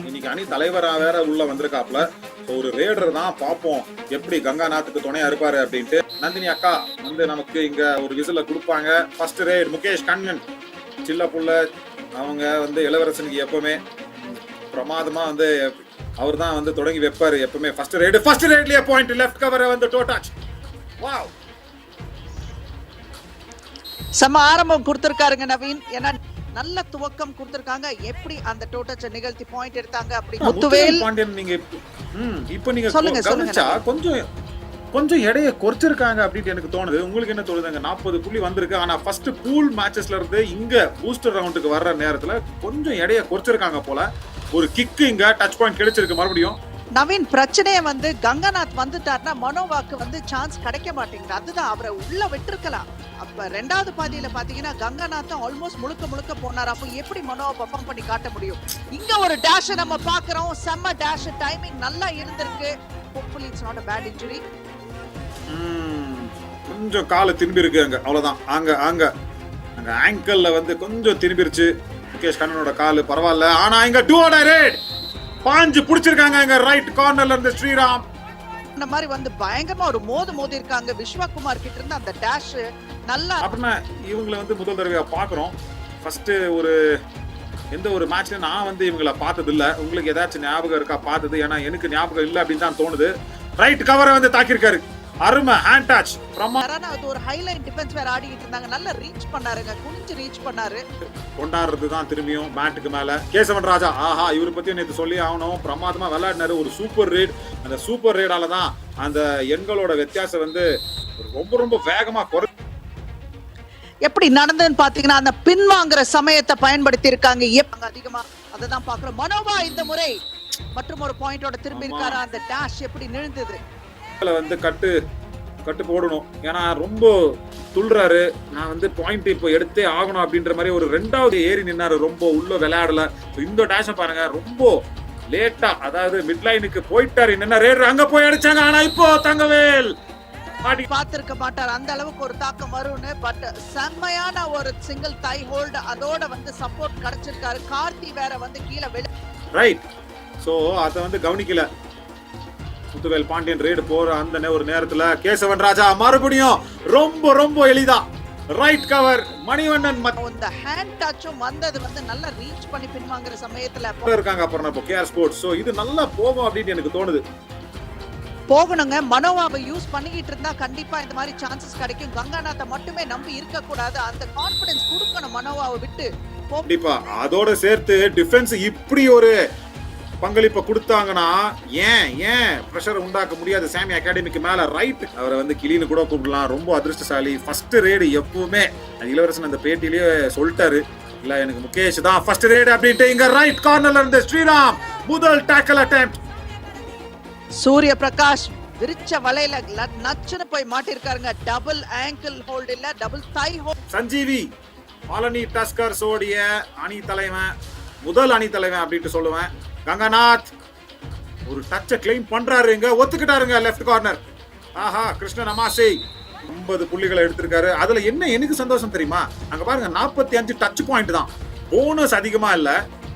இன்னைக்கு அணி தலைவரா வேற உள்ள வந்திருக்காப்ல. ஒரு ரேடர் தான், பார்ப்போம் எப்படி கங்காநாத்துக்கு துணையா இருப்பாரு அப்படின்ட்டு. நந்தினி அக்கா வந்து நமக்கு இங்க ஒரு விசில கொடுப்பாங்க. ஃபர்ஸ்ட் ரேட் முகேஷ் கண்ணன் சில்ல புள்ள அவங்க வந்து இளவரசனுக்கு எப்பவுமே பிரமாதமா வந்து அவர் தான் வந்து தொடங்கி வைப்பாரு எப்பவுமே. ஃபர்ஸ்ட் ரேட்லயே பாயிண்ட் லெஃப்ட் கவரை வந்து டோட்டாச். வாவ், செம்ம ஆரம்பம் கொடுத்திருக்காருங்க நவீன். ஏன்னா நல்ல துவக்கம் கொடுத்திருக்காங்க. எப்படி அந்த டோட்டச்ச நிகழ்த்தி பாயிண்ட் எடுத்தாங்க அப்படி. முத்துவேல் பாண்டியன் நீங்க இப்போ நீங்க சொல்லுங்க கவனிச்சா கொஞ்சம் எடையை குறைச்சிருக்காங்க அப்படின்னு எனக்கு தோணுது. உங்களுக்கு என்ன தோணுதுங்க? 40 புள்ளி வந்திருக்கு. ஆனா ஃபர்ஸ்ட் பூல் மேட்சஸ்ல இருந்து இங்க பூஸ்டர் ரவுண்டுக்கு வர்ற நேரத்துல கொஞ்சம் எடையை குறைச்சிருக்காங்க போல. ஒரு கிக் இங்க டச் பாயிண்ட் கிடைச்சிருக்கு மறுபடியும். நவீன் பிரச்சனையை வந்து கங்கநாத் வந்துட்டாருன்னா மனோவாக்கு வந்து சான்ஸ் கிடைக்க மாட்டேங்குது. அதுதான் அவரை உள்ள விட்டுருக்கலாம். அப்ப ரெண்டாவது பாதியில பாத்தீங்கன்னா கங்கநாத் ஆல்மோஸ்ட் முழுக்க போனார். அப்போ எப்படி மனோவை பெர்ஃபார்ம் பண்ணி காட்ட முடியும்? இங்க ஒரு டேஷ் நம்ம பாக்குறோம். செம்ம டேஷ், டைமிங் நல்லா இருந்திருக்கு. Hopefully it's not a bad injury. கொஞ்சம் கால திரும்பி இருக்கு அங்க, அவ்வளவுதான். அங்க ஆங்கிள் வந்து கொஞ்சம் திரும்பிருச்சு முகேஷ் கண்ணனோட காலு. பரவாயில்ல. ஆனா இங்க டூ ரேட் பாஞ்சு புடிச்சிருக்காங்க இங்க ரைட் கார்னர்ல இருந்து ஸ்ரீராம். இந்த மாதிரி வந்து பயங்கரமா ஒரு மோதி இருக்காங்க. விஸ்வகுமார் கிட்ட இருந்து அந்த டேஷ் நல்லா. அப்படின்னா இவங்களை வந்து முதல் தடவையா பாக்குறோம். ஃபர்ஸ்ட் எந்த ஒரு மேட்ச்ல நான் வந்து இவங்களை பார்த்தது இல்ல. உங்களுக்கு ஏதாச்சும் ஞாபகம் இருக்கா பார்த்தது? ஏன்னா எனக்கு ஞாபகம் இல்ல அப்படின்னு தான் தோணுது. ரைட் கவரை வந்து தாக்கியிருக்காரு. அருமை ஹேண்ட் டச். அது ஒரு ஹைலைன் டிஃபென்ஸ் வேற ஆடிட்டு இருந்தாங்க. நல்லா ரீச் பண்ணாருங்க, குனிஞ்சு ரீச் பண்ணாரு. கொண்டாடுறது தான் திரும்பியும் பேட்டுக்கு மேல. கேசவன் ராஜா, ஆஹா, இவரை பத்தி நேற்று சொல்லி ஆகணும். பிரமாதமா விளையாடினாரு. ஒரு சூப்பர் ரேட். அந்த சூப்பர் ரேடால தான் அந்த எண்களோட வித்தியாசம் வந்து ரொம்ப வேகமா குறை. எப்படி நடந்ததுன்னு பாத்தீங்கன்னா அந்த பின்வாங்குற சமயத்தை பயன்படுத்தி இருக்காங்க அதிகமா. அததான் பாக்குறோம். மனோவா இந்த முறை மற்றும் ஒரு பாயிண்டோட திரும்பி இருக்காரு. அந்த டேஷ் எப்படி நிழுந்தது வந்து கட்டு போடணும். ஏன்னா ரொம்ப துள்ளுறாரு. நான் வந்து பாயிண்ட் இப்போ எடுத்தே ஆகணும் அப்படின்ற மாதிரி ஒரு ரெண்டாவது ஏறி நின்னாரு. ரொம்ப உள்ள விளையாடல. இந்த டேஷ பாருங்க, ரொம்ப லேட்டா, அதாவது மிட் லைனுக்கு போயிட்டாரு. என்ன ரேடர் அங்க போய் அடிச்சாங்க. ஆனா இப்போ தங்கவேல் பாத்திருக்க மாட்டார் அந்த அளவுக்கு ஒரு தாக்கம் வரும்னு. பட் செம்மையான ஒரு சிங்கிள் தை ஹோல்டு, அதோட வந்து சப்போர்ட் கிடைச்சிருக்காரு. கார்த்தி வேற வந்து கீழே ரைட். சோ அத வந்து கவனிக்கல முத்துவேல். பாண்டியன் ரேடு போற அந்த ஒரு நேரத்துல கேசவன் ராஜா மறுபடியும் ரொம்ப எளிதா ரைட் கவர். மணிவண்ணன் இந்த ஹேண்ட் டச்சும் வந்தது வந்து நல்லா ரீச் பண்ணி பின்வாங்குற சமயத்துல இருக்காங்க. அப்புறம் இப்போ கேஆர் ஸ்போர்ட்ஸ். சோ இது நல்லா போகும் அப்படின்னு எனக்கு தோணுது. போகணுங்க. மனோவாவை யூஸ் பண்ணிக்கிட்டு இருந்தா கண்டிப்பா இந்த மாதிரி சான்சஸ் கிடைக்கும். கங்காநாத்தை மட்டுமே நம்பி இருக்க கூடாது. அந்த கான்ஃபிடன்ஸ் கொடுக்கணும் மனோவாவை விட்டு. கண்டிப்பா அதோட சேர்த்து டிஃபென்ஸ் இப்படி ஒரு பங்களிப்பை கொடுத்தாங்கன்னா ஏன் பிரஷர் உண்டாக்க முடியாது சாமி அகாடமிக்கு மேல. ரைட், அவரை வந்து கிளீனு கூட கூப்பிடலாம். ரொம்ப அதிர்ஷ்டசாலி. ஃபர்ஸ்ட் ரேடு எப்பவுமே இளவரசன் அந்த பேட்டிலேயே சொல்லிட்டாரு, இல்ல எனக்கு முகேஷ் தான் ஃபர்ஸ்ட் ரேடு அப்படின்ட்டு. இங்க ரைட் கார்னர்ல இருந்து ஸ்ரீராம் முதல் டேக்கல் அட்டெம்ப்ட். சூரிய பிரகாஷ் விரிச்ச வலையில நச்சுன்னு போய் மாட்டிருக்காருங்க. டபுள் ஆங்கிள் ஹோல்ட் இல்ல, டபுள் தை ஹோல்ட். சஞ்சீவி பாலனி டஸ்கர்ஸ் ஓடிய அணி தலைவன், முதல் அணி தலைவன் அப்படின்ட்டு சொல்லுவேன். கங்கநாத் ஒரு டச்சை கிளைம் பண்றாரு. இங்க ஒத்துக்கிட்டாருங்க லெஃப்ட் கார்னர். ஆஹா, கிருஷ்ணன் அமாசை 50 புள்ளிகளை எடுத்திருக்காரு. அதுல என்ன எனக்கு சந்தோஷம் தெரியுமா? அங்க பாருங்க 45 டச் பாயிண்ட் தான், போனஸ் அதிகமா இல்ல.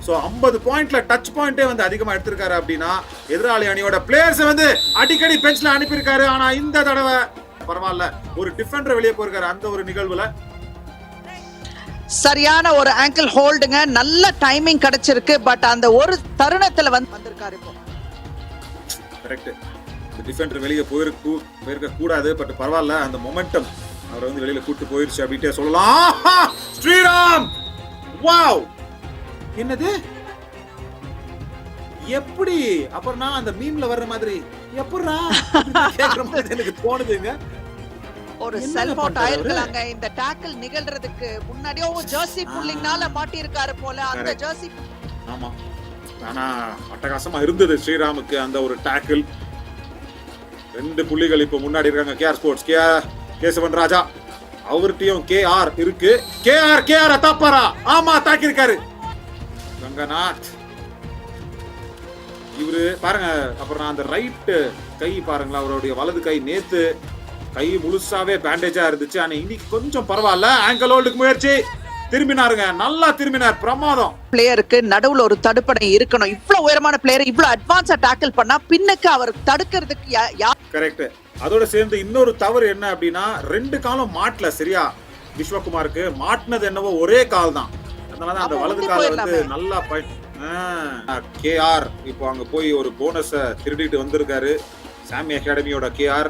சோ 50 பாயிண்ட்ல டச் பாயிண்டே வந்து அதிகமா எடுத்திருக்காரு அப்படின்னா எதிராளி அணியோட பிளேயர்ஸ் வந்து அடிக்கடி பெஞ்ச்ல அனுப்பியிருக்காரு. ஆனா இந்த தடவை பரவாயில்ல, ஒரு டிஃபெண்டர் வெளியே போயிருக்காரு அந்த ஒரு நிகழ்வுல. சரியான ஒரு ஆங்கிள் ஹோல்டுங்க. நல்ல டைமிங் கிடைச்சிருக்கு. பட் அந்த ஒரு தருணத்துல வந்திருக்காரு. இப்போ கரெக்ட். இந்த டிஃபெண்டர் வெளியே போயிருக்க கூடாது. பட் பரவாயில்ல, அந்த மொமெண்டம் அவரை வந்து வெளியில கூட்டு போயிருச்சு அப்படின்ட்டே சொல்லலாம். ஸ்ரீராம், வாவ், என்னது எப்படி? அப்புறம் நான் அந்த மீம்ல வர்ற மாதிரி எப்படா கேக்குற மாதிரி எனக்கு தோணுதுங்க. ஒரு செல்ஃப் அவுட் ஆயிருக்கலாங்க இந்த டாக்கிள் நிகழ்றதுக்கு முன்னாடியே. ஜெர்சி புல்லிங்னால மாட்டி இருக்காரு போல அந்த ஜெர்சி. ஆமா, ஆனா அட்டகாசமா இருந்தது ஸ்ரீராமுக்கு அந்த ஒரு டாக்கிள். 2 புள்ளிகள் இப்ப முன்னாடி இருக்காங்க கேஆர் ஸ்போர்ட்ஸ். கேசவன் ராஜா அவர்கிட்டயும் கேஆர் இருக்கு. கேஆர் தப்பாரா? ஆமா, தாக்கி இருக்காரு கங்கநாத். இவரு பாருங்க. அப்புறம் அந்த ரைட் கை பாருங்களா, அவருடைய வலது கை நேத்து கை முழுசாவே பேண்டேஜா இருந்துச்சு. ஆனா இன்னைக்கு கொஞ்சம் பரவாயில்ல. ஆங்கிள் ஹோல்டுக்கு முயற்சி. திரும்பினாருங்க, நல்லா திரும்பினார், பிரமாதம். பிளேயருக்கு நடுவுல ஒரு தடுப்பணை இருக்கணும். இவ்வளவு உயரமான பிளேயர் இவ்வளவு அட்வான்ஸா டாக்கிள் பண்ணா பின்னுக்கு அவர் தடுக்கிறதுக்கு கரெக்ட். அதோட சேர்ந்து இன்னொரு தவறு என்ன அப்படின்னா, 2 காலம் மாட்டல சரியா. விஸ்வகுமாருக்கு மாட்டினது என்னவோ ஒரே கால் தான். அதனாலதான் அந்த வலது கால வந்து நல்லா கேஆர் இப்போ அங்க போய் ஒரு போனஸ திருடிட்டு வந்திருக்காரு. சாமி அகாடமியோட கேஆர்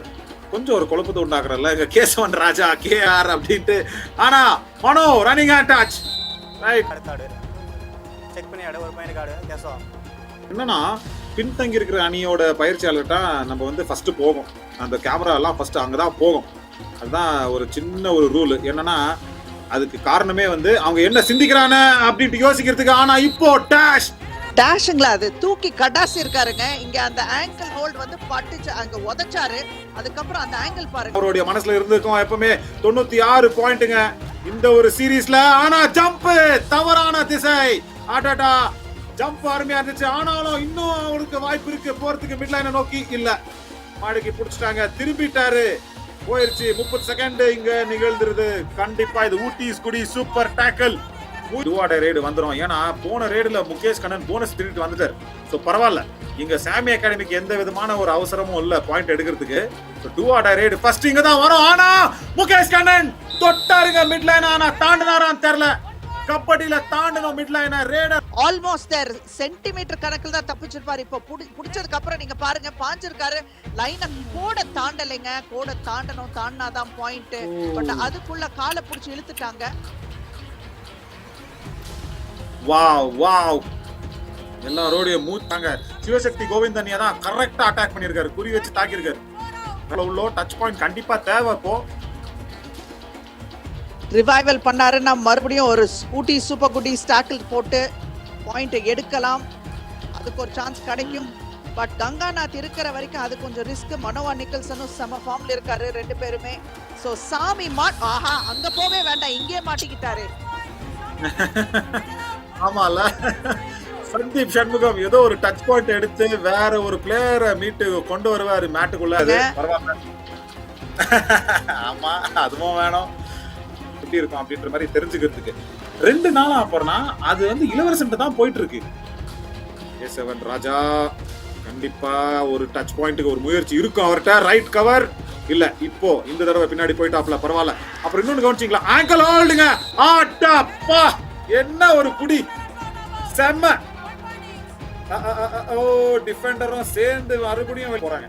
கொஞ்சம் ஒரு குழப்பத்தை உண்டாக்குறல, இங்க கேசவன் ராஜா கேஆர் அப்படின்ட்டு. ஆனா Mano running hand touch right. Check பண்ணி ஆடு ஒரு பாயிண்ட் கார்டு கேசவன். என்னன்னா பின்தங்கி இருக்கிற அணியோட பயிற்சியாளர்கிட்ட நம்ம வந்து ஃபர்ஸ்ட் போகும், அந்த கேமரா எல்லாம் ஃபர்ஸ்ட் அங்கதான் போகும். அதுதான் ஒரு சின்ன ஒரு ரூல். என்னன்னா அதுக்கு காரணமே வந்து அவங்க என்ன சிந்திக்கிறான அப்படின்ட்டு யோசிக்கிறதுக்கு. ஆனா இப்போ டேஷுங்களா அது தூக்கி கடாசி இருக்காருங்க. இங்க அந்த ஆங்கிள் ஹோல்ட் வந்து பட்டுச்சு, அங்க உதைச்சாரு. அதுக்கப்புறம் அந்த ஆங்கிள் பாருங்க. அவருடைய மனசுல இருந்திருக்கும் எப்பவுமே 96 பாயிண்ட்டுங்க இந்த ஒரு சீரீஸ்ல. ஆனா ஜம்ப் தவறான திசை. ஆடாடா ஜம்ப் அருமையா இருந்துச்சு. ஆனாலும் இன்னும் அவருக்கு வாய்ப்பு இருக்கு போறதுக்கு மிட் லைனை நோக்கி. இல்ல மாடுக்கு புடிச்சிட்டாங்க, திரும்பிட்டாரு, போயிருச்சு. 30 செகண்ட் இங்க நிகழ்ந்துருது. கண்டிப்பா இது ஊட்டி ஸ்குடி சூப்பர் டாக்கிள். டூஆட ரேடு வந்துரும். ஏன்னா போன ரேடுல முகேஷ் கண்ணன் போனஸ் திருட்டு வந்துட்டார். சோ பரவாயில்ல, இங்க சாமி அகாடமிக்கு எந்த விதமான ஒரு அவசரமும் இல்ல பாயிண்ட் எடுக்கிறதுக்கு. டூஆட ரேடு ஃபர்ஸ்ட் இங்க தான் வரும். ஆனா முகேஷ் கண்ணன் தொட்டாருங்க மிட் லைன். ஆனா தாண்டினாரான்னு தெரியல. கபடியில தாண்டணும் mid line. Raider almost there centimetre கணக்குல தான் தப்பிச்சிருப்பாரு. இப்போ புடிச்சதுக்கு அப்புறம் நீங்க பாருங்க பாஞ்சிருக்காரு. லைனை கோட தாண்டலைங்க. கோட தாண்டணும், தாண்டினாதான் பாயிண்ட். பட் அதுக்குள்ள காலை புடிச்சு இழுத்துட்டாங்க. வாவ் வாவ், எல்லாரோடைய மூத்தாங்க. சிவசக்தி கோவிந்தனியா தான் கரெக்டா அட்டாக் பண்ணிருக்காரு, குறி வச்சு தாக்கியிருக்காரு. உள்ள டச் பாயிண்ட் கண்டிப்பா தேவை. இப்போ ரிவைவல் பண்ணாருன்னா மறுபடியும் ஒரு ஊட்டி சூப்பர் குட்டி டாக்கிள் போட்டு பாயிண்ட் எடுக்கலாம். அதுக்கு ஒரு சான்ஸ் கிடைக்கும். பட் கங்காநாத் இருக்கிற வரைக்கும் அது கொஞ்சம் ரிஸ்க். மனோவா நிக்கல்சனும் செம ஃபார்ம்ல இருக்காரு 2 பேருமே. சோ சாமி ஆஹா அங்க போவே வேண்டாம், இங்கே மாட்டிக்கிட்டாரு. ஆமால, சந்தீப் சண்முகம் ஏதோ ஒரு டச் பாயிண்ட் எடுத்து வேற ஒரு பிளேயரை மீட்டு கொண்டு வருவாரு மேட்டுக்குள்ள. அது பரவாயில்ல. ஆமா அதுவும் வேணும். எப்படி இருக்கும் அப்படின்ற மாதிரி தெரிஞ்சுக்கிறதுக்கு 2 நாளா அப்புறம்னா அது வந்து இளவரசன் தான் போயிட்டு இருக்கு. கேசவன் ராஜா கண்டிப்பா ஒரு டச் பாயிண்ட்டுக்கு ஒரு முயற்சி இருக்கும் அவர்கிட்ட. ரைட் கவர் இல்ல, இப்போ இந்த தடவை பின்னாடி போயிட்டாப்ல, பரவாயில்ல. அப்புறம் இன்னொன்னு கவனிச்சிங்களா, ஆங்கிள் ஹோல்டுங்க. ஆட்டாப்பா என்ன ஒரு புடி, செம்ம. ஓ டிஃபெண்டரும் சேர்ந்து மறுபடியும் போறாங்க.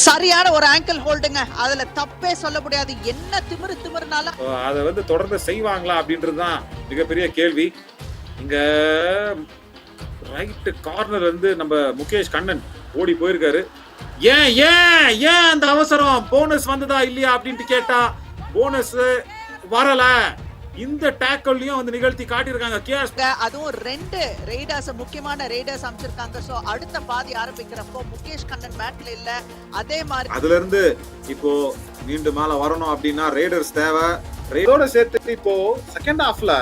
சரியான ஒரு ஆங்கிள் ஹோல்டுங்க, அதுல தப்பே சொல்ல முடியாது. என்ன திமிருனால அத வந்து தொடர்ந்து செய்வாங்களா அப்படின்றதுதான் மிகப்பெரிய கேள்வி. இங்க ரைட் கார்னர் வந்து நம்ம முகேஷ் கண்ணன் ஓடி போயிருக்காரு. ஏன் ஏன் ஏன் அந்த அவசரம்? போனஸ் வந்ததா இல்லையா அப்படின்ட்டு கேட்டா போனஸ் வரல. இந்த டேக்கிள்லயும் வந்து நிகழ்த்தி காட்டியிருக்காங்க கேஎஸ். அதுவும் 2 ரைடர்ஸ், முக்கியமான ரைடர்ஸ் அமைச்சிருக்காங்க. சோ அடுத்த பாதி ஆரம்பிக்கிறப்போ முகேஷ் கண்ணன் மேட்ல இல்ல. அதே மாதிரி அதுல இருந்து இப்போ மீண்டும் மேல வரணும் அப்படின்னா ரைடர்ஸ் தேவை. ரைடோட சேர்த்து இப்போ செகண்ட் ஹாஃப்ல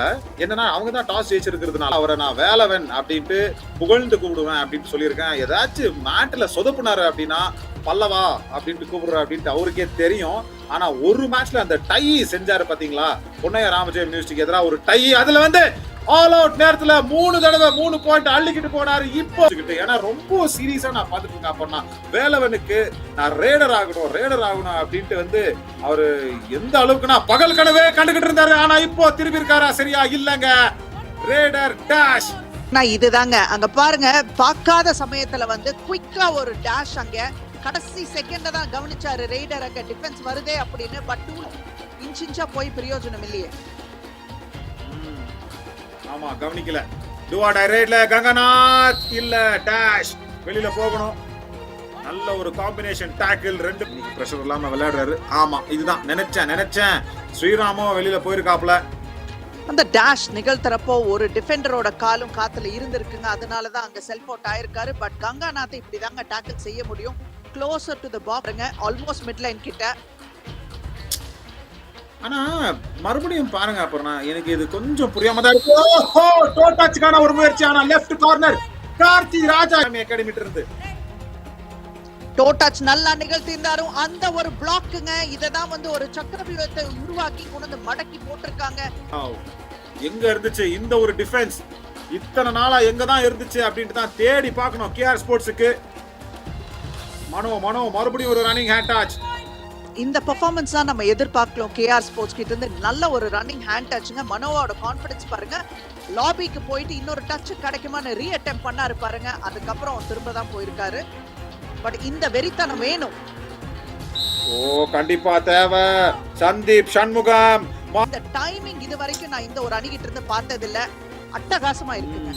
என்னன்னா அவங்க தான் டாஸ் ஜெயிச்சிருக்கிறதுனால அவரை நான் வேலவன் அப்படின்ட்டு புகழ்ந்து கூப்பிடுவேன் அப்படின்னு சொல்லியிருக்கேன். ஏதாச்சும் மேட்ல சொதப்புனாரு அப்படின்னா பல்லவா அப்படின்ட்டு கூப்பிடுற அப்படின்ட்டு அவருக்கே தெரியும். ஆனா ஒரு மேட்ச்ல அந்த டை செஞ்சாரு பாத்தீங்களா, பொன்னையா ராமஜெயம் மியூசிக் எதிராக ஒரு டை. அதுல வந்து ஆல் அவுட் நேரத்துல 3 தடவை 3 பாயிண்ட் அள்ளிக்கிட்டு போனாரு. இப்போ ஏன்னா ரொம்ப சீரியஸா நான் பாத்துட்டு இருக்கேன். அப்ப வேலவனுக்கு நான் ரேடர் ஆகணும் அப்படின்ட்டு வந்து அவரு எந்த அளவுக்குன்னா பகல் கனவே கண்டுகிட்டு இருந்தாரு. ஆனா இப்போ திரும்பி இருக்காரா? சரியா இல்லங்க, ரேடர் டேஷ். இதுதாங்க அங்க பாருங்க, பார்க்காத சமயத்துல வந்து குயிக்கா ஒரு டேஷ். அங்க கடைசி செகண்ட தான் கவனிச்சாரு ரைடர், அங்க டிஃபென்ஸ் வருதே அப்படின்னு. பட் 2 இன்ச்சா போய் பிரயோஜனம் இல்லையே. ஆமா கவனிக்கல. டுவா டைரக்ட்ல கங்கநாத் இல்ல டேஷ் வெளியில போகணும். நல்ல ஒரு காம்பினேஷன் டாக்கிள். 2 பிரஷர் இல்லாம விளையாடுறாரு. ஆமா இதுதான் நினைச்சேன். ஸ்ரீராமும் வெளியில போயிருக்காப்ல. அந்த டேஷ் நிகழ்த்தறப்போ ஒரு டிஃபெண்டரோட காலும் காத்துல இருந்திருக்குங்க. அதனாலதான் அங்க செல்ஃப் அவுட் ஆயிருக்காரு. பட் கங்காநாத் இப்படிதாங்க டாக்கிள் செய்ய முடியும். க்ளோசர் டு தி பாக்ஸ்ங்க, ஆல்மோஸ்ட் மிட் லைன் கிட்ட. ஆனா மறுபடியும் பாருங்க, அப்புறம் எனக்கு இது கொஞ்சம் புரியாம தான் இருக்கு. ஓஹோ டோட்டாச்சுக்கான ஒரு முயற்சி. ஆனா லெஃப்ட் கார்னர் கார்த்தி ராஜா அகாடமிட்ட இருந்து டோ டச் நல்லா நிகழ்த்தியிருந்தாரு. அந்த ஒரு பிளாக்குங்க, இததான் வந்து ஒரு சக்கரவியூகத்தை உருவாக்கி கொண்டு வந்து மடக்கி போட்டிருக்காங்க. எங்க இருந்துச்சு இந்த ஒரு டிஃபென்ஸ்? இத்தனை நாளா எங்க தான் இருந்துச்சு அப்படின்ட்டு தான் தேடி பார்க்கணும். கேஆர் ஸ்போர்ட்ஸுக்கு மனோ மறுபடியும் ஒரு ரன்னிங் ஹேண்ட் டச். இந்த பெர்ஃபார்மன்ஸ் தான் நம்ம எதிர்பார்க்கலாம் கேஆர் ஸ்போர்ட்ஸ் கிட்ட இருந்து. நல்ல ஒரு ரன்னிங் ஹேண்ட் டச்சுங்க. மனோவோட கான்ஃபிடன்ஸ் பாருங்க. லாபிக்கு போயிட்டு இன்னொரு டச் கிடைக்குமான்னு ரீ அட்டெம்ப்ட் பண்ணாரு பாருங்க. அதுக்கப்புறம் திரும்ப தான் போயிருக்காரு. பட் இந்த வெறித்தனம் வேணும். கண்டிப்பா தேவை. சந்தீப் சண்முகம் இந்த டைமிங் இது வரைக்கும் நான் இந்த ஒரு அணிகிட்ட இருந்து பார்த்தது இல்ல. அட்டகாசமா இருக்குங்க.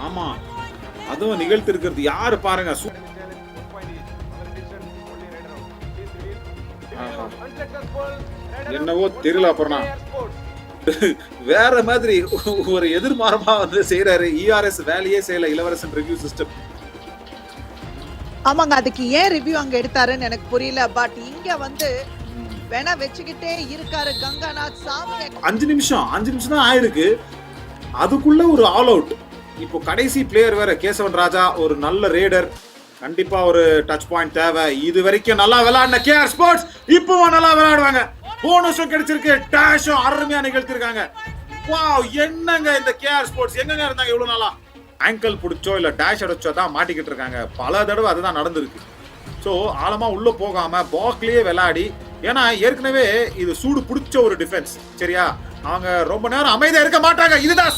ஆமா, அதுவும் நிகழ்த்தி இருக்கிறது யாரு பாருங்க. என்னவோ தெரியல. அப்புறம் வேற மாதிரி ஒரு எதிர்மாறமா வந்து செய்யறாரு. இஆர்எஸ் வேலையே செய்யல இளவரசன் ரிவ்யூ சிஸ்டம். ஆமாங்க, அதுக்கு ஏன் ரிவ்யூ அங்க எடுத்தாருன்னு எனக்கு புரியல. பட் இங்க வந்து வேணா வச்சுக்கிட்டே இருக்காரு கங்காநாத். சாமி 5 நிமிஷம் தான் ஆயிருக்கு. அதுக்குள்ள ஒரு ஆல் அவுட். இப்போ கடைசி பிளேயர் வேற கேசவன் ராஜா, ஒரு நல்ல ரேடர். கண்டிப்பா ஒரு டச் பாயிண்ட் தேவை. இது வரைக்கும் நல்லா விளையாடின கேஆர் ஸ்போர்ட்ஸ் இப்பவும் நல்லா விளையாடுவாங்க. போனஸும் கிடைச்சிருக்கு, டேஷும் அருமையா நிகழ்த்திருக்காங்க. வாவ், என்னங்க இந்த கேஆர் ஸ்போர்ட்ஸ் எங்கங்க இருந்தாங்க இவ்வளவு நாளா? ஆங்கிள் பிடிச்சோ இல்ல டேஷ் அடிச்சோ தான் மாட்டிக்கிட்டு இருக்காங்க. பல தடவை அதுதான் நடந்திருக்கு. ஸோ ஆழமா உள்ள போகாம பாக்லயே விளையாடி, ஏன்னா ஏற்கனவே இது சூடு பிடிச்ச ஒரு டிஃபென்ஸ். சரியா, அவங்க ரொம்ப நேரம் அமைதியா இருக்க மாட்டாங்க. இதுதான்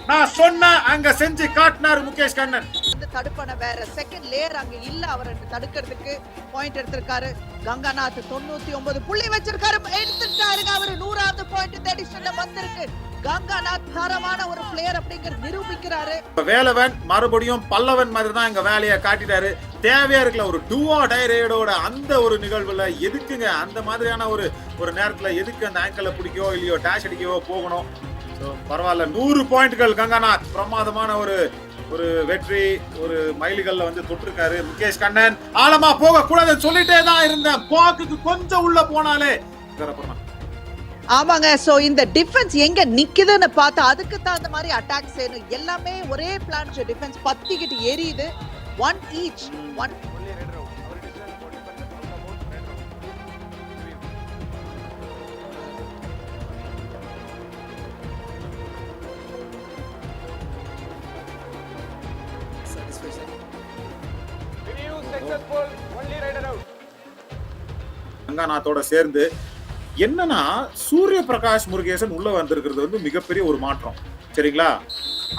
நான் சொன்ன அங்க செஞ்சு காட்டினாரு முகேஷ் கண்ணன். தடுப்பன வேற செகண்ட் லேயர் அங்க இல்ல. அவர் தடுக்கிறதுக்கு பாயிண்ட் எடுத்திருக்காரு. கங்காநாத் 99 புள்ளி வச்சிருக்காரு. எடுத்துட்டாருங்க அவரு. 100வது பாயிண்ட் தேடிஷன்ல வந்திருக்கு. கங்காநாத் தரமான ஒரு பிளேயர் அப்படிங்கறது நிரூபிக்கிறாரு. வேலவன் மறுபடியும் பல்லவன் மாதிரி தான் இங்க வேலையை காட்டிட்டாரு. தேவையா இருக்கல ஒரு டூவா டைரேடோட அந்த ஒரு நிகழ்வுல எதுக்குங்க அந்த மாதிரியான ஒரு நேரத்துல எதுக்கு அந்த ஆங்கிளை பிடிக்கோ இல்லையோ டேஷ் அடிக்கவோ போகணும்? பரவாயில்ல, 100 பாயிண்ட்கள் கங்காநாத். பிரமாதமான ஒரு வெற்றி, ஒரு மைல்கல்ல வந்து தொட்டிருக்காரு முகேஷ் கண்ணன். ஆழமா போக கூடாதுன்னு சொல்லிட்டே தான் இருந்தேன். பாக்குக்கு கொஞ்சம் உள்ள போனாலே. ஆமாங்க, சோ இந்த டிஃபென்ஸ் எங்க நிக்குதுன்னு பார்த்தா அதுக்கு தகுந்த மாதிரி அட்டாக் செய்யணும். எல்லாமே ஒரே பிளான். டிஃபென்ஸ் பத்திக்கிட்டு எரியுது. 1 each 1. கங்காநாத்தோட சேர்ந்து என்னன்னா சூரிய பிரகாஷ் முருகேசன் உள்ள வந்திருக்கிறது வந்து மிகப்பெரிய ஒரு மாற்றம். சரிங்களா,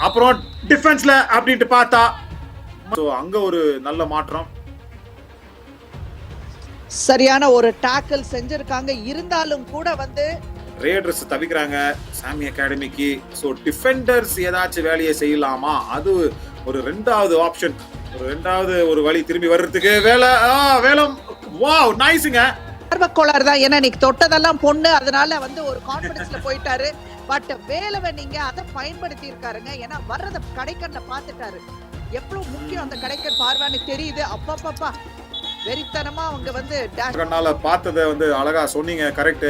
அப்புறம் டிஃபென்ஸ்ல அப்படின்ட்டு பார்த்தா அங்க ஒரு நல்ல மாற்றம். சரியான ஒரு டாக்கிள் செஞ்சிருக்காங்க. இருந்தாலும் கூட வந்து ரேடர்ஸ் தவிக்கிறாங்க சாமி அகாடமிக்கு. சோ டிஃபெண்டர்ஸ் ஏதாச்சும் வேலையை செய்யலாமா? அது ஒரு ரெண்டாவது ஆப்ஷன், ஒரு ரெண்டாவது ஒரு வழி திரும்பி வர்றதுக்கு. வேலம் வாவ் நைஸ்ங்க. ஆர்வக்கோளாறு தான். ஏன்னா இன்னைக்கு தொட்டதெல்லாம் பொண்ணு, அதனால வந்து ஒரு கான்பிடன்ஸ்ல போயிட்டாரு. பட் வேலவன் நீங்க அதை பயன்படுத்தி இருக்காருங்க. ஏன்னா வர்றத கடைக்கண்ல பாத்துட்டாரு. எவ்வளவு முக்கியம் அந்த கடைக்கண் பார்வான்னு தெரியுது. அப்பப்பா வெறித்தனமா அவங்க வந்து கண்ணால பார்த்ததை வந்து அழகா சொன்னீங்க. கரெக்ட்,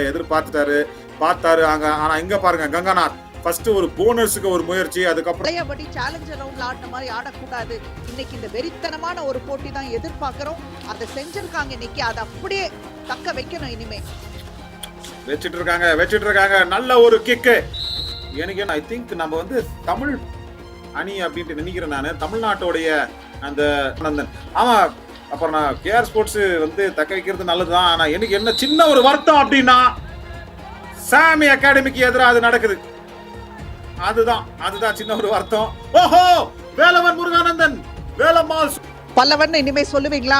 பார்த்தாரு அங்க. ஆனா இங்க பாருங்க கங்காநாத் ஃபர்ஸ்ட் ஒரு போனஸுக்கு ஒரு முயற்சி, அதுக்கப்புறம் பழையபடி சேலஞ்சர் ரவுண்ட்ல ஆடின மாதிரி ஆடக்கூடாது. இன்னைக்கு இந்த வெறித்தனமான ஒரு போட்டி தான் எதிர்பார்க்கிறோம். அதை செஞ்சிருக்காங்க இன்னைக்கு. அதை அப்படியே தக்க வைக்கணும். இனிமே வச்சிட்டு இருக்காங்க. நல்ல ஒரு கிக்கு. எனக்கு ஐ திங்க் நம்ம வந்து தமிழ் அணி அப்படின்ட்டு நினைக்கிறேன் நானு. தமிழ்நாட்டோடைய அந்த நந்தன். ஆமா, அப்புறம் நான் கேஆர் ஸ்போர்ட்ஸ் வந்து தக்க வைக்கிறது நல்லதுதான். ஆனா எனக்கு என்ன சின்ன ஒரு வருத்தம் அப்படின்னா சாமி அகாடமிக்கு எதிராக அது நடக்குது. அதுதான் சின்ன ஒரு வருத்தம். ஓஹோ, வேலவன் முருகானந்தன், வேலம்மாள் பல்லவன் இனிமே சொல்லுவீங்களா?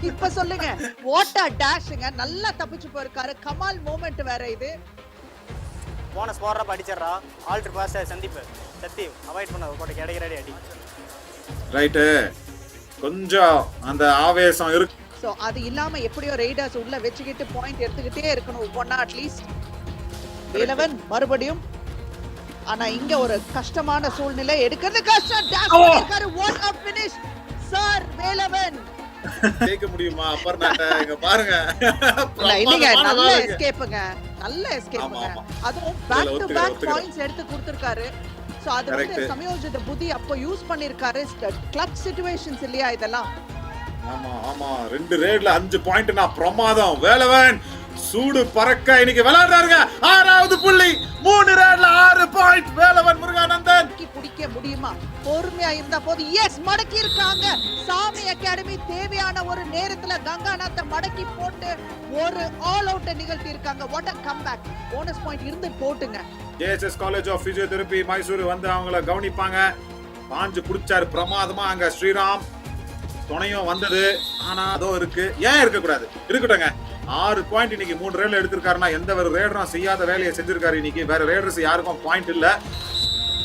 இப்ப சொல்லுங்க. வாட் அ டேஷ்ங்க. நல்லா தப்பிச்சு போயிருக்காரு. கமால் மோமெண்ட் வேற இது. போனஸ் போறப்ப அடிச்சறா. ஆல்டர் பாஸ் சந்தீப் அவாய்ட் பண்ண போட்டு கிடைக்கிறடி அடி. ரைட், கொஞ்சம் அந்த ஆவேசம் இருக்கு. சோ அது இல்லாம எப்படியோ ரைடர்ஸ் உள்ள வெச்சிக்கிட்டு பாயிண்ட் எடுத்துக்கிட்டே இருக்கணும் ஒவ்வொண்ணா அட்லீஸ்ட். வேலவன் மறுபடியும். ஆனா இங்க ஒரு கஷ்டமான சூழ்நிலை. எடுக்கிறது கஷ்டம். டாஷ் பண்ணிருக்காரு. What a finish sir Velavan. ஜெயிக்க முடியுமா? அப்பர்நாட்ட இங்க பாருங்க. இல்லங்க, நல்ல எஸ்கேப்ங்க. அதுவும் பேக் டு பேக் பாயிண்ட்ஸ் எடுத்து கொடுத்திருக்காரு. சோ அது வந்து Correct. சமயோஜித புத்தி அப்போ யூஸ் பண்ணிருக்காரு. கிளட்ச் சிச்சுவேஷன்ஸ் இல்லையா இதெல்லாம். ஆமா ஆமா 2 ரேட்ல 5 பாயிண்ட்னா பிரமாதம். வேலவன் சூடு பறக்க இன்னைக்கு விளையாடுறாருங்க. 6வது புள்ளி 3 ரேட்ல 6 பாயிண்ட். வேலவன் முருகானந்தன் பிடிக்க முடியுமா? பொறுமையா இருந்த போது எஸ் மடக்கி இருக்காங்க. சாமி அகாடமி தேவையான ஒரு நேரத்துல கங்காநாத்தை மடக்கி போட்டு ஒரு ஆல் அவுட் நிகழ்த்தி இருக்காங்க. What a comeback. Bonus point இருந்து போட்டுங்க. JSS college of physiotherapy Mysore வந்து அவங்கள கவனிப்பாங்க. பாஞ்சு குடிச்சாரு பிரமாதமா அங்க ஸ்ரீராம். துணையும் வந்தது. ஆனா அதோ இருக்கு. ஏன் இருக்க கூடாது? இருக்கட்டும்ங்க. 6 பாயிண்ட் இன்னைக்கு 3 ரேட்ல எடுத்திருக்காருன்னா எந்த ஒரு ரேடரும் செய்யாத வேலையை செஞ்சிருக்காரு இன்னைக்கு. வேற ரேடர்ஸ் யாருக்கும் பாயிண்ட் இல்ல.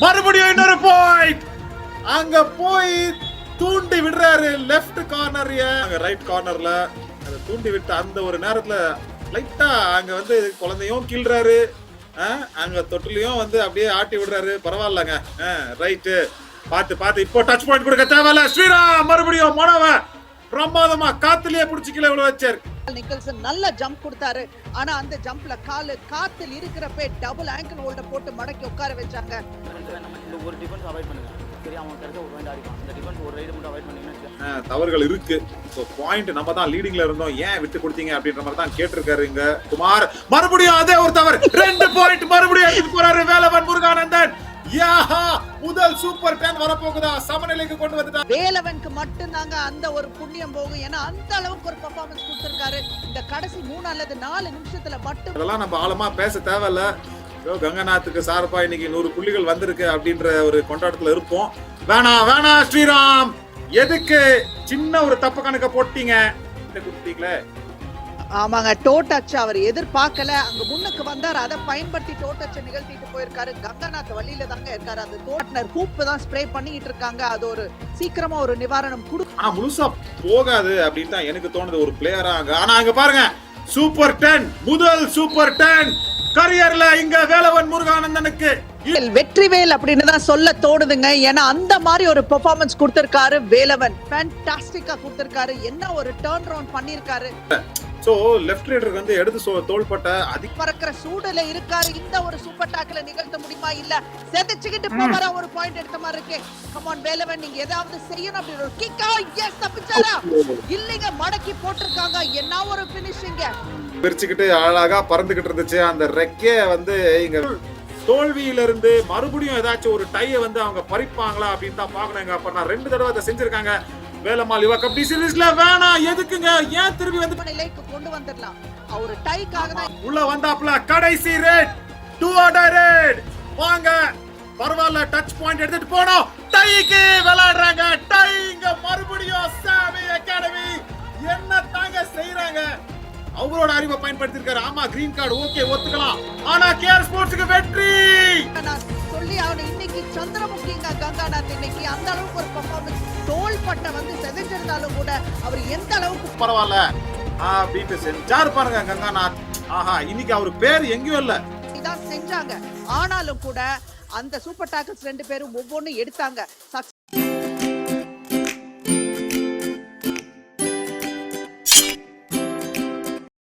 மறுபடியும் இன்னொரு பாயிண்ட். அங்க போய் தூண்டி விடுறாரு லெஃப்ட் கார்னரைய. அங்க ரைட் கார்னர்ல அதை தூண்டி விட்டு அந்த ஒரு நேரத்துல லைட்டா அங்க வந்து குழந்தையும் கிள்றாரு. அங்க தொட்டிலையும் வந்து அப்படியே ஆட்டி விடுறாரு. பரவாயில்லங்க. ரைட்டு பார்த்து இப்போ டச் பாயிண்ட் கொடுக்க தேவையில்ல. ஸ்ரீராம் மறுபடியும் மனவ பிரமாதமா காத்துலயே புடிச்சிக்கல இவ்வளவு வச்சாரு. நிக்கல்சன் நல்ல ஜம்ப் கொடுத்தாரு. ஆனா அந்த ஜம்ப்ல காத்தில் இருக்கிறப்ப டபுள் ஆங்கிள் ஹோல்ட போட்டு மடக்கி உட்கார வச்சாங்க. இந்த ஒரு டிஃபென்ஸ் அவாய்ட் பண்ணுங்க. சரி அவன் கரெக்டா ஒரு பாயிண்ட் அடிப்பான். இந்த டிஃபென்ஸ் ஒரு ரைடு மட்டும் அவாய்ட் பண்ணீங்கன்னா தவறுகள் இருக்கு. சோ பாயிண்ட் நம்ம தான் லீடிங்ல இருந்தோம், ஏன் விட்டு கொடுத்தீங்க அப்படின்ற மாதிரி தான் கேட்டிருக்காரு இங்க குமார். மறுபடியும் அதே ஒரு தவறு. 2 பாயிண்ட் மறுபடியும் எடுத்து போறாரு வேலவன் முருகானந்தன். முதல் சூப்பர் 10 வரப்போகுதா? சமநிலைக்கு கொண்டு வந்துட்டா. வேலவனுக்கு மட்டும் தாங்க அந்த ஒரு புண்ணியம் போகும். ஏன்னா அந்த அளவுக்கு ஒரு பெர்ஃபார்மன்ஸ் கொடுத்திருக்காரு. இந்த கடைசி 3 அல்லது 4 நிமிஷத்துல மட்டும் அதெல்லாம் நம்ம ஆழமா பேச தேவையில்ல. கங்கநாத்துக்கு சார்பா இன்னைக்கு 100 புள்ளிகள் வந்திருக்கு அப்படின்ற ஒரு கொண்டாட்டத்துல இருப்போம். வேணா ஸ்ரீராம், எதுக்கு சின்ன ஒரு தப்பு கணக்க போட்டீங்க? கொடுத்தீங்களே. ஆமாங்க, டோட்டச் அவர் எதிர்பார்க்கல. அங்க முன்னுக்கு வந்தார், அதை பயன்படுத்தி டோட்டச்ச நிகழ்த்திட்டு போயிருக்காரு. கங்கநாத் வழியில தாங்க இருக்காரு. அந்த தோட்டனர் ஹூப் தான் ஸ்ப்ரே பண்ணிட்டு இருக்காங்க. அது ஒரு சீக்கிரமா ஒரு நிவாரணம் கொடுக்கும். ஆனா முழுசா போகாது அப்படின்னு தான் எனக்கு தோணுது ஒரு பிளேயரா. ஆனா அங்க பாருங்க, சூப்பர் 10, முதல் சூப்பர் 10 கரியர்ல இங்க வேலவன் முருகானந்தனுக்கு வெற்றிவேல் அப்படின்னு தான் சொல்ல தோணுதுங்க. ஏன்னா அந்த மாதிரி ஒரு பெர்ஃபார்மன்ஸ் கொடுத்திருக்காரு வேலவன். ஃபேண்டாஸ்டிக்கா கொடுத்திருக்காரு. என்ன ஒரு டர்ன் ரவுண்ட் பண்ணிருக்காரு. சோ லெஃப்ட் ரைடருக்கு வந்து எடுத்து தோள்பட்ட அதிக பறக்கிற சூடுல இருக்காரு. இந்த ஒரு சூப்பர் டாக்ல நிகழ்த்த முடியுமா? இல்ல செதச்சிக்கிட்டு போற ஒரு பாயிண்ட் எடுத்த மாதிரி இருக்கு. கம் ஆன் வேலவன், நீங்க ஏதாவது செய்யணும். அப்படி ஒரு கிக். எஸ் தப்பிச்சாரா? இல்லங்க, மடக்கி போட்டிருக்காங்க. என்ன ஒரு ஃபினிஷிங். பிரிச்சுக்கிட்டு அழகா பறந்துகிட்டு இருந்துச்சு அந்த ரெக்கைய. வந்து இங்க தோல்வியிலிருந்து மறுபடியும் ஏதாச்சும் ஒரு டைய வந்து அவங்க பறிப்பாங்களா அப்படின்னு தான் பாக்கணுங்க. அப்ப நான் 2 தடவை அதை செஞ்சிருக்காங்க. வேலம்மாள் யுவா கப் சீரிஸ்ல வேணா எதுக்குங்க? ஏன் திரும்பி வந்து நிலைக்கு கொண்டு வந்துடலாம். அவர் டைக்காக தான் உள்ள வந்தாப்ல. கடைசி ரேட் 2 ஆர்டர் ரேட். வாங்க பரவாயில்ல, டச் பாயிண்ட் எடுத்துட்டு போனோம். டைக்கு விளையாடுறாங்க. டைங்க மறுபடியும் சாமி அகாடமி என்ன தாங்க செய்யறாங்க? அவரோட அறிவை பயன்படுத்திருக்காரு. ஆமா, கிரீன் கார்டு ஓகே, ஒத்துக்கலாம். ஆனா கேஆர் ஸ்போர்ட்ஸ்க்கு வெற்றி. நான் சொல்லி அவனை இன்னைக்கு சந்திரமுகிங்க கங்காநாத் இன்னைக்கு அந்த அளவுக்கு ஒரு பெர்ஃபார்மன்ஸ். தோள்பட்டை வந்து செதஞ்சிருந்தாலும் கூட அவர் எந்த அளவுக்கு பரவாயில்ல அப்படின்னு செஞ்சாரு பாருங்க கங்காநாத். ஆஹா, இன்னைக்கு அவர் பேர் எங்கேயும் இல்ல இதான் செஞ்சாங்க. ஆனாலும் கூட அந்த சூப்பர் டாக்கல்ஸ் 2 பேரும் ஒவ்வொன்றும் எடுத்தாங்க.